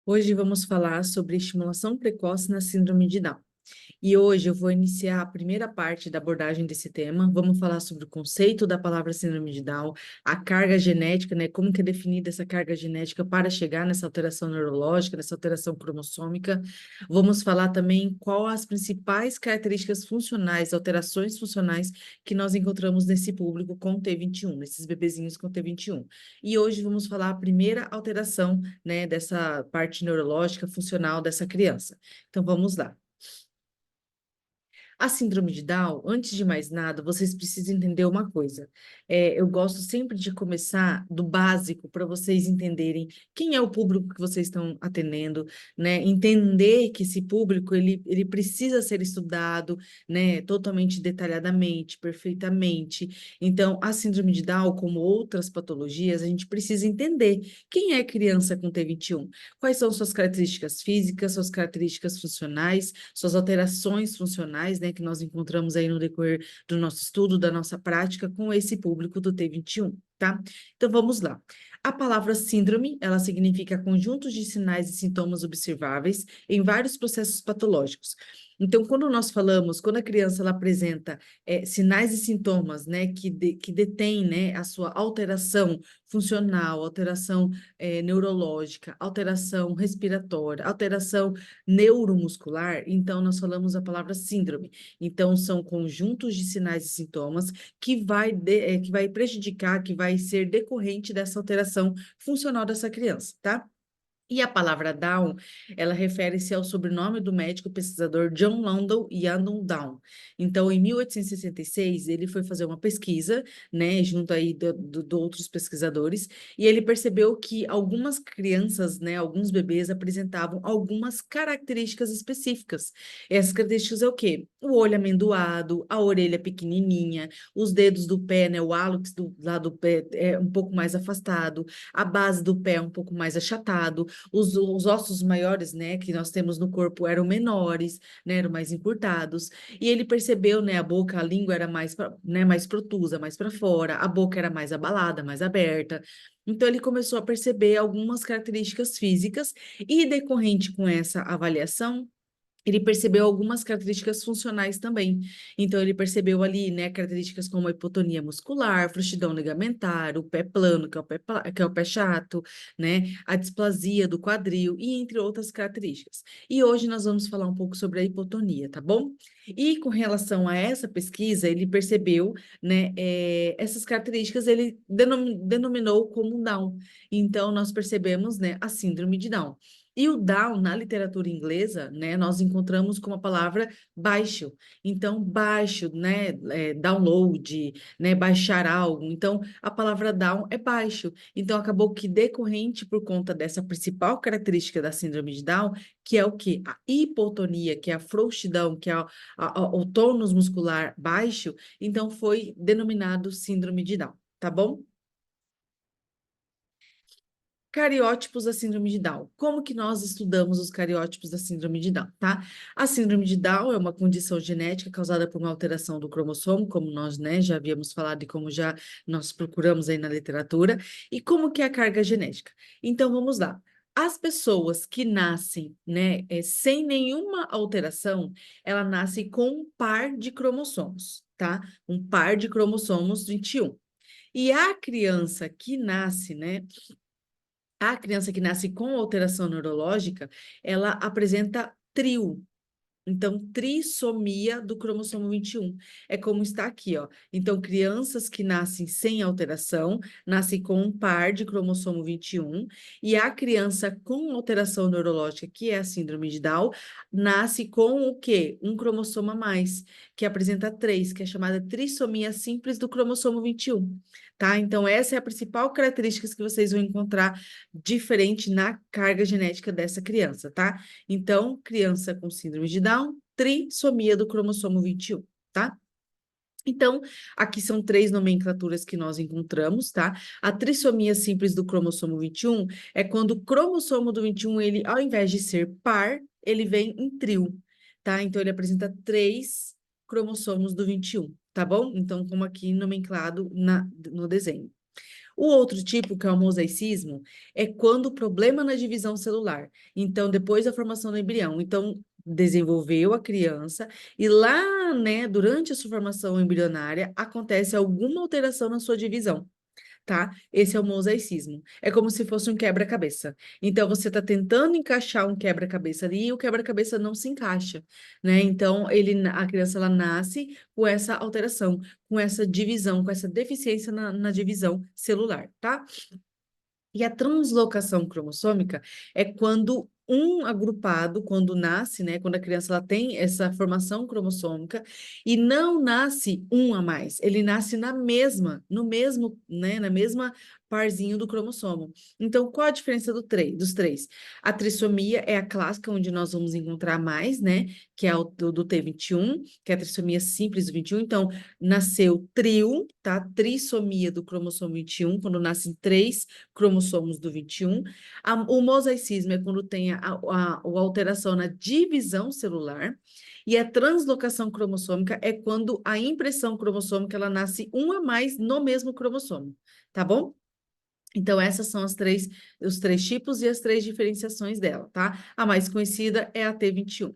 Hoje vamos falar sobre estimulação precoce na síndrome de Down. E hoje eu vou iniciar a primeira parte da abordagem desse tema. Vamos falar sobre o conceito da palavra síndrome de Down, a carga genética, né? Como que é definida essa carga genética para chegar nessa alteração neurológica, nessa alteração cromossômica. Vamos falar também qual as principais características funcionais, alterações funcionais que nós encontramos nesse público com T21, nesses bebezinhos com T21. E hoje vamos falar a primeira alteração, né, dessa parte neurológica funcional dessa criança. Então vamos lá. A síndrome de Down, antes de mais nada, vocês precisam entender uma coisa. Eu gosto sempre de começar do básico para vocês entenderem quem é o público que vocês estão atendendo, né? Entender que esse público ele precisa ser estudado, né? Totalmente detalhadamente, perfeitamente. Então, a síndrome de Down, como outras patologias, a gente precisa entender quem é criança com T21, quais são suas características físicas, suas características funcionais, suas alterações funcionais, né, que nós encontramos aí no decorrer do nosso estudo, da nossa prática com esse público do T21, tá? Então vamos lá. A palavra síndrome, ela significa conjuntos de sinais e sintomas observáveis em vários processos patológicos. Então, quando nós falamos, quando a criança ela apresenta sinais e sintomas, né, que detém, né, a sua alteração funcional, alteração neurológica, alteração respiratória, alteração neuromuscular, então nós falamos a palavra síndrome. Então, são conjuntos de sinais e sintomas que vai prejudicar, que vai ser decorrente dessa alteração funcional dessa criança, tá? E a palavra Down, ela refere-se ao sobrenome do médico pesquisador John Landau Yandon Down. Então, em 1866, ele foi fazer uma pesquisa, né, junto aí de outros pesquisadores, e ele percebeu que algumas crianças, né, alguns bebês apresentavam algumas características específicas. Essas características é o quê? O olho amendoado, a orelha pequenininha, os dedos do pé, né, o hálux do lado do pé é um pouco mais afastado, a base do pé um pouco mais achatado, os ossos maiores, né, que nós temos no corpo eram menores, né, eram mais encurtados, e ele percebeu, né, a boca, a língua era mais, né, mais protusa, mais para fora, a boca era mais abalada, mais aberta. Então ele começou a perceber algumas características físicas e decorrente com essa avaliação, ele percebeu algumas características funcionais também. Então, ele percebeu ali, né, características como a hipotonia muscular, frouxidão ligamentar, o pé plano, que é o pé chato, né, a displasia do quadril, e entre outras características. E hoje nós vamos falar um pouco sobre a hipotonia, tá bom? E com relação a essa pesquisa, ele percebeu, né, essas características, ele denominou como Down. Então, nós percebemos, né, a síndrome de Down. E o down, na literatura inglesa, né, nós encontramos como a palavra baixo. Então, baixo, né, download, né, baixar algo. Então, a palavra down é baixo. Então, acabou que decorrente por conta dessa principal característica da síndrome de Down, que é o quê? A hipotonia, que é a frouxidão, que é o tônus muscular baixo, então foi denominado síndrome de Down, tá bom? Cariótipos da síndrome de Down. Como que nós estudamos os cariótipos da síndrome de Down, tá? A síndrome de Down é uma condição genética causada por uma alteração do cromossomo, como nós, né, já havíamos falado e como já nós procuramos aí na literatura. E como que é a carga genética? Então, vamos lá. As pessoas que nascem, né, sem nenhuma alteração, ela nasce com um par de cromossomos, tá? Um par de cromossomos 21. E a criança que nasce, né, a criança que nasce com alteração neurológica, ela apresenta trio. Então, trissomia do cromossomo 21. É como está aqui, ó. Então, crianças que nascem sem alteração, nascem com um par de cromossomo 21, e a criança com alteração neurológica, que é a síndrome de Down, nasce com o quê? Um cromossomo a mais, que apresenta três, que é chamada trissomia simples do cromossomo 21. Tá? Então, essa é a principal característica que vocês vão encontrar diferente na carga genética dessa criança, tá? Então, criança com síndrome de Down, trissomia do cromossomo 21, tá? Então, aqui são três nomenclaturas que nós encontramos, tá? A trissomia simples do cromossomo 21 é quando o cromossomo do 21, ele, ao invés de ser par, ele vem em trio, tá? Então, ele apresenta três cromossomos do 21, tá bom? Então, como aqui nomenclado no desenho. O outro tipo, que é o mosaicismo, é quando o problema na divisão celular. Então, depois da formação do embrião. Então, desenvolveu a criança e lá, né, durante a sua formação embrionária, acontece alguma alteração na sua divisão. Tá? Esse é o mosaicismo. É como se fosse um quebra-cabeça. Então, você está tentando encaixar um quebra-cabeça ali e o quebra-cabeça não se encaixa, né? Então, a criança ela nasce com essa alteração, com essa divisão, com essa deficiência na divisão celular, tá? E a translocação cromossômica é quando um agrupado, quando nasce, né, quando a criança ela tem essa formação cromossômica e não nasce um a mais, ele nasce no mesmo, né, na mesma parzinho do cromossomo. Então, qual a diferença dos três? A trissomia é a clássica onde nós vamos encontrar mais, né, que é o do T21, que é a trissomia simples do 21. Então, nasceu trio, tá? Trissomia do cromossomo 21, quando nascem três cromossomos do 21. O mosaicismo é quando tem a alteração na divisão celular. E a translocação cromossômica é quando a impressão cromossômica ela nasce um a mais no mesmo cromossomo, tá bom? Então, essas são os três tipos e as três diferenciações dela, tá? A mais conhecida é a T21.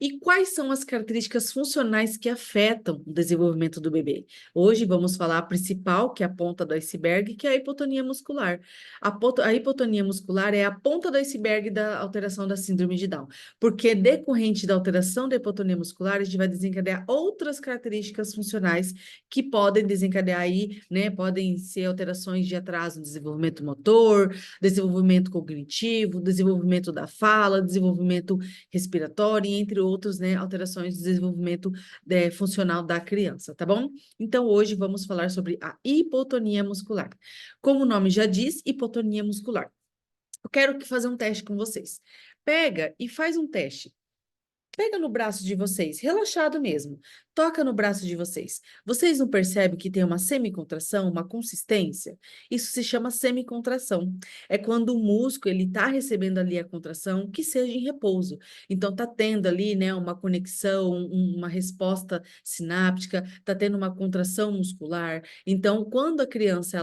E quais são as características funcionais que afetam o desenvolvimento do bebê? Hoje vamos falar a principal, que é a ponta do iceberg, que é a hipotonia muscular. A hipotonia muscular é a ponta do iceberg da alteração da síndrome de Down, porque decorrente da alteração da hipotonia muscular, a gente vai desencadear outras características funcionais que podem desencadear aí, né? Podem ser alterações de atraso no desenvolvimento motor, desenvolvimento cognitivo, desenvolvimento da fala, desenvolvimento respiratória, entre outros, né, alterações de desenvolvimento funcional da criança, tá bom? Então, hoje vamos falar sobre a hipotonia muscular. Como o nome já diz, hipotonia muscular. Eu quero fazer um teste com vocês. Pega e faz um teste. Pega no braço de vocês, relaxado mesmo. Toca no braço de vocês. Vocês não percebem que tem uma semicontração, uma consistência? Isso se chama semicontração. É quando o músculo ele está recebendo ali a contração que seja em repouso. Então está tendo ali, né, uma conexão, uma resposta sináptica, está tendo uma contração muscular. Então, quando a criança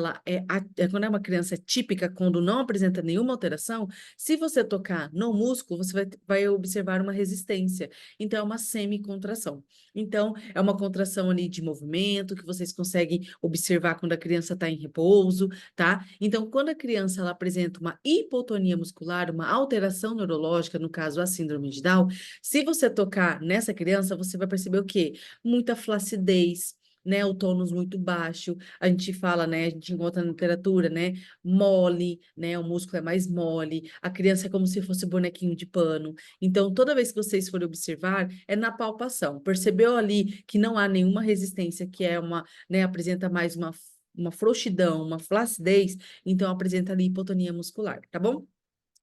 quando é uma criança típica, quando não apresenta nenhuma alteração, se você tocar no músculo, você vai observar uma resistência. Então, é uma semicontração. Então, é uma contração ali de movimento que vocês conseguem observar quando a criança está em repouso, tá? Então, quando a criança ela apresenta uma hipotonia muscular, uma alteração neurológica, no caso a síndrome de Down, se você tocar nessa criança, você vai perceber o quê? Muita flacidez, né, o tônus muito baixo, a gente fala, né, a gente encontra na literatura, né, mole, né, o músculo é mais mole, a criança é como se fosse bonequinho de pano. Então, toda vez que vocês forem observar, é na palpação. Percebeu ali que não há nenhuma resistência, que é né, apresenta mais uma frouxidão, uma flacidez, então apresenta ali hipotonia muscular, tá bom?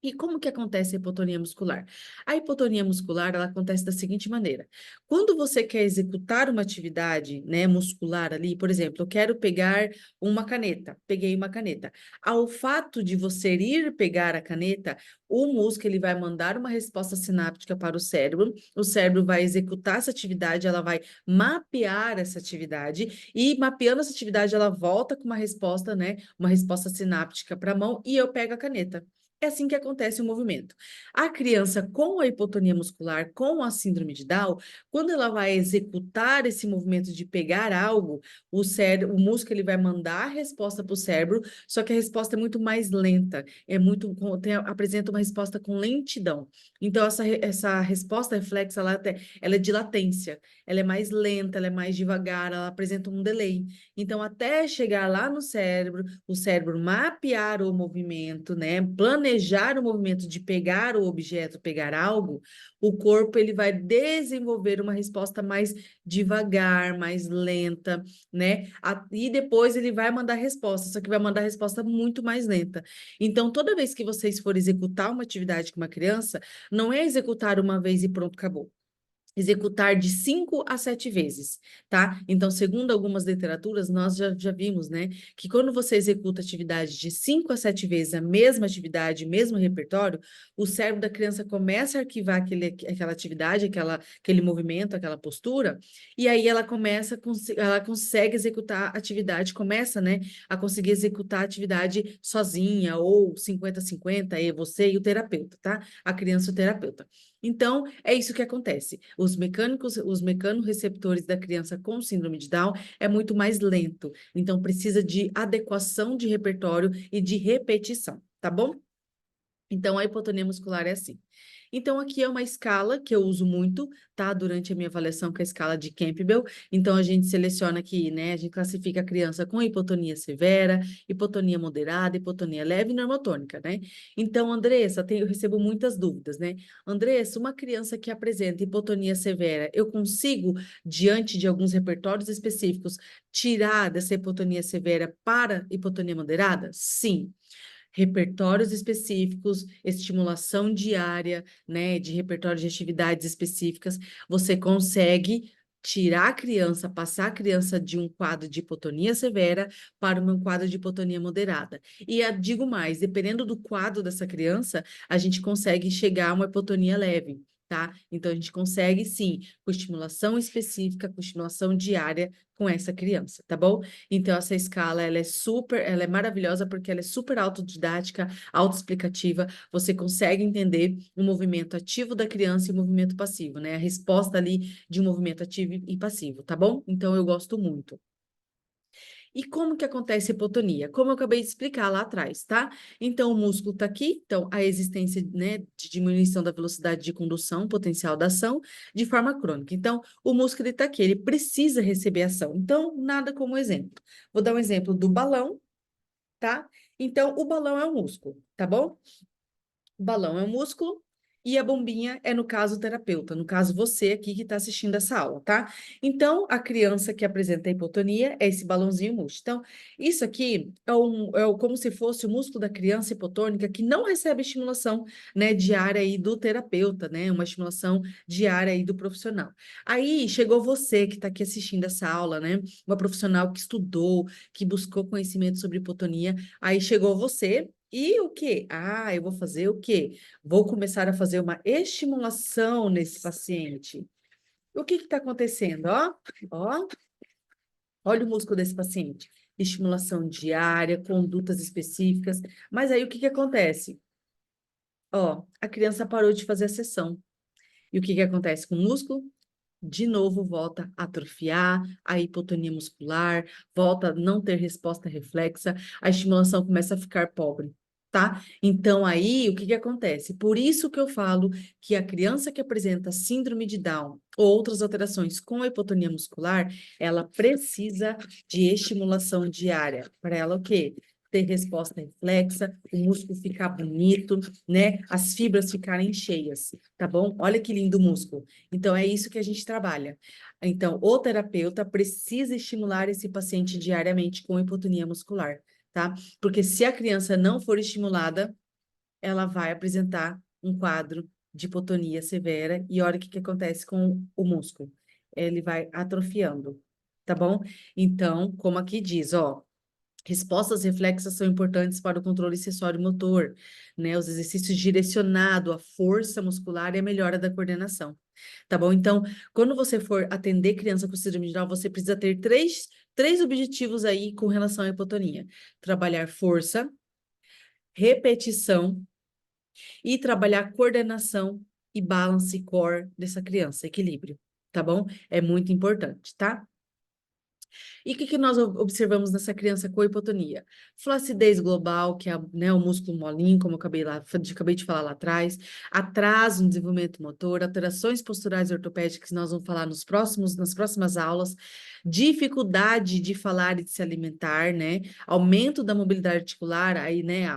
E como que acontece a hipotonia muscular? A hipotonia muscular, ela acontece da seguinte maneira. Quando você quer executar uma atividade, né, muscular ali, por exemplo, eu quero pegar uma caneta, peguei uma caneta. Ao fato de você ir pegar a caneta, o músculo ele vai mandar uma resposta sináptica para o cérebro vai executar essa atividade, ela vai mapear essa atividade, e mapeando essa atividade, ela volta com uma resposta, né, uma resposta sináptica para a mão, e eu pego a caneta. É assim que acontece o movimento. A criança com a hipotonia muscular, com a síndrome de Down, quando ela vai executar esse movimento de pegar algo, o músculo ele vai mandar a resposta para o cérebro, só que a resposta é muito mais lenta, apresenta uma resposta com lentidão. Então, essa resposta reflexa, ela é de latência, ela é mais lenta, ela é mais devagar, ela apresenta um delay. Então, até chegar lá no cérebro, o cérebro mapear o movimento, né? Planejar o movimento de pegar o objeto, pegar algo, o corpo ele vai desenvolver uma resposta mais devagar, mais lenta, né? E depois ele vai mandar resposta, só que vai mandar resposta muito mais lenta. Então, toda vez que vocês forem executar uma atividade com uma criança, não é executar uma vez e pronto, acabou. executar de 5 a 7 vezes, tá? Então, segundo algumas literaturas, nós já vimos, né, que quando você executa atividade de 5 a 7 vezes a mesma atividade, mesmo repertório, o cérebro da criança começa a arquivar aquela atividade, aquele movimento, aquela postura, e aí ela consegue executar a atividade, começa, né, a conseguir executar a atividade sozinha, ou 50-50, você e o terapeuta, tá? A criança e o terapeuta. Então, é isso que acontece. Os mecanorreceptores da criança com síndrome de Down é muito mais lento. Então, precisa de adequação de repertório e de repetição, tá bom? Então, a hipotonia muscular é assim. Então, aqui é uma escala que eu uso muito, tá? Durante a minha avaliação, que é a escala de Campbell. Então, a gente seleciona aqui, né? A gente classifica a criança com hipotonia severa, hipotonia moderada, hipotonia leve e normotônica, né? Então, Andressa, eu recebo muitas dúvidas, né? Andressa, uma criança que apresenta hipotonia severa, eu consigo, diante de alguns repertórios específicos, tirar dessa hipotonia severa para hipotonia moderada? Sim, repertórios específicos, estimulação diária, né, de repertório de atividades específicas, você consegue tirar a criança, passar a criança de um quadro de hipotonia severa para um quadro de hipotonia moderada. E digo mais, dependendo do quadro dessa criança, a gente consegue chegar a uma hipotonia leve. Tá? Então, a gente consegue, sim, com estimulação específica, com estimulação diária com essa criança, tá bom? Então, essa escala, ela é maravilhosa porque ela é super autodidática, autoexplicativa, você consegue entender o movimento ativo da criança e o movimento passivo, né? A resposta ali de um movimento ativo e passivo, tá bom? Então, eu gosto muito. E como que acontece a hipotonia? Como eu acabei de explicar lá atrás, tá? Então, o músculo está aqui, então, a existência, né, de diminuição da velocidade de condução, potencial da ação, de forma crônica. Então, o músculo está aqui, ele precisa receber ação. Então, nada como exemplo. Vou dar um exemplo do balão, tá? Então, o balão é um músculo, tá bom? O balão é um músculo e a bombinha é, no caso, o terapeuta, no caso, você aqui que está assistindo essa aula, tá? Então, a criança que apresenta a hipotonia é esse balãozinho murcho. Então, isso aqui como se fosse o músculo da criança hipotônica que não recebe estimulação, né, diária aí do terapeuta, né? Uma estimulação diária aí do profissional. Aí, chegou você que está aqui assistindo essa aula, né? Uma profissional que estudou, que buscou conhecimento sobre hipotonia. Aí chegou você e o quê? Ah, eu vou fazer o quê? Vou começar a fazer uma estimulação nesse paciente. O que está acontecendo? Ó, olha o músculo desse paciente. Estimulação diária, condutas específicas. Mas aí o que acontece? Ó, a criança parou de fazer a sessão. E o que acontece com o músculo? De novo volta a atrofiar, a hipotonia muscular, volta a não ter resposta reflexa, a estimulação começa a ficar pobre, tá? Então, aí, o que acontece? Por isso que eu falo que a criança que apresenta síndrome de Down ou outras alterações com a hipotonia muscular, ela precisa de estimulação diária. Para ela, o quê? Ter resposta reflexa, o músculo ficar bonito, né? As fibras ficarem cheias, tá bom? Olha que lindo o músculo. Então, é isso que a gente trabalha. Então, o terapeuta precisa estimular esse paciente diariamente com hipotonia muscular, tá? Porque se a criança não for estimulada, ela vai apresentar um quadro de hipotonia severa e olha o que acontece com o músculo. Ele vai atrofiando, tá bom? Então, como aqui diz, ó, respostas reflexas são importantes para o controle sensório-motor, né? Os exercícios direcionados à força muscular e a melhora da coordenação, tá bom? Então, quando você for atender criança com síndrome de Down, você precisa ter três objetivos aí com relação à hipotonia: trabalhar força, repetição e trabalhar coordenação e balance core dessa criança, equilíbrio, tá bom? É muito importante, tá? E o que nós observamos nessa criança com hipotonia? Flacidez global, que é, né, o músculo molinho, como eu acabei de falar lá atrás, atraso no desenvolvimento motor, alterações posturais e ortopédicas, que nós vamos falar nas próximas aulas, dificuldade de falar e de se alimentar, né? Aumento da mobilidade articular, aí, né,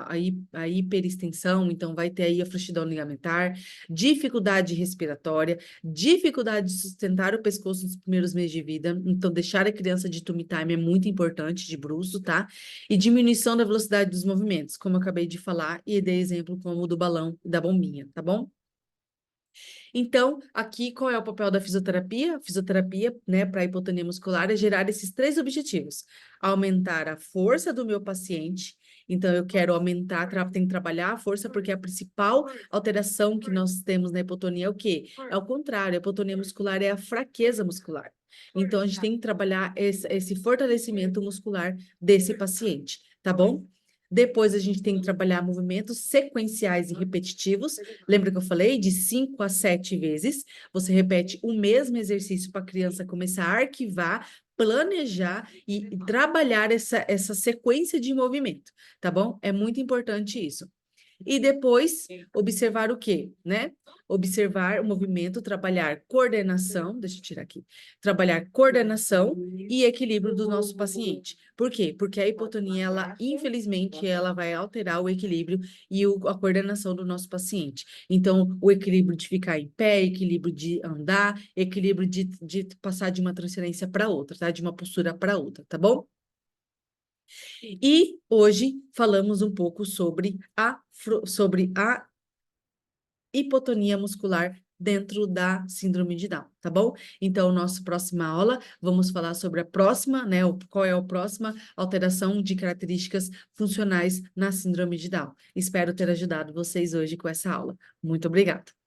a hiperextensão, então vai ter aí a frouxidão ligamentar, dificuldade respiratória, dificuldade de sustentar o pescoço nos primeiros meses de vida, então deixar a criança de tummy time é muito importante, de bruço, tá? E diminuição da velocidade dos movimentos, como eu acabei de falar, e dei exemplo como o do balão e da bombinha, tá bom? Então, aqui, qual é o papel da fisioterapia? A fisioterapia, né, para a hipotonia muscular é gerar esses três objetivos: aumentar a força do meu paciente. Então, eu quero aumentar, tem que trabalhar a força, porque a principal alteração que nós temos na hipotonia é o quê? É o contrário, a hipotonia muscular é a fraqueza muscular. Então, a gente tem que trabalhar esse fortalecimento muscular desse paciente, tá bom? Depois, a gente tem que trabalhar movimentos sequenciais e repetitivos. Lembra que eu falei de 5 a 7 vezes? Você repete o mesmo exercício para a criança começar a arquivar, planejar e trabalhar essa sequência de movimento, tá bom? É muito importante isso. E depois, observar o quê, né? Observar o movimento, trabalhar coordenação, deixa eu tirar aqui, trabalhar coordenação e equilíbrio do nosso paciente. Por quê? Porque a hipotonia, ela, infelizmente, ela vai alterar o equilíbrio e a coordenação do nosso paciente. Então, o equilíbrio de ficar em pé, equilíbrio de andar, equilíbrio de passar de uma transferência para outra, tá? De uma postura para outra, tá bom? E hoje falamos um pouco sobre a hipotonia muscular dentro da síndrome de Down, tá bom? Então, nossa próxima aula, vamos falar sobre a próxima, né? Qual é a próxima alteração de características funcionais na síndrome de Down. Espero ter ajudado vocês hoje com essa aula. Muito obrigada.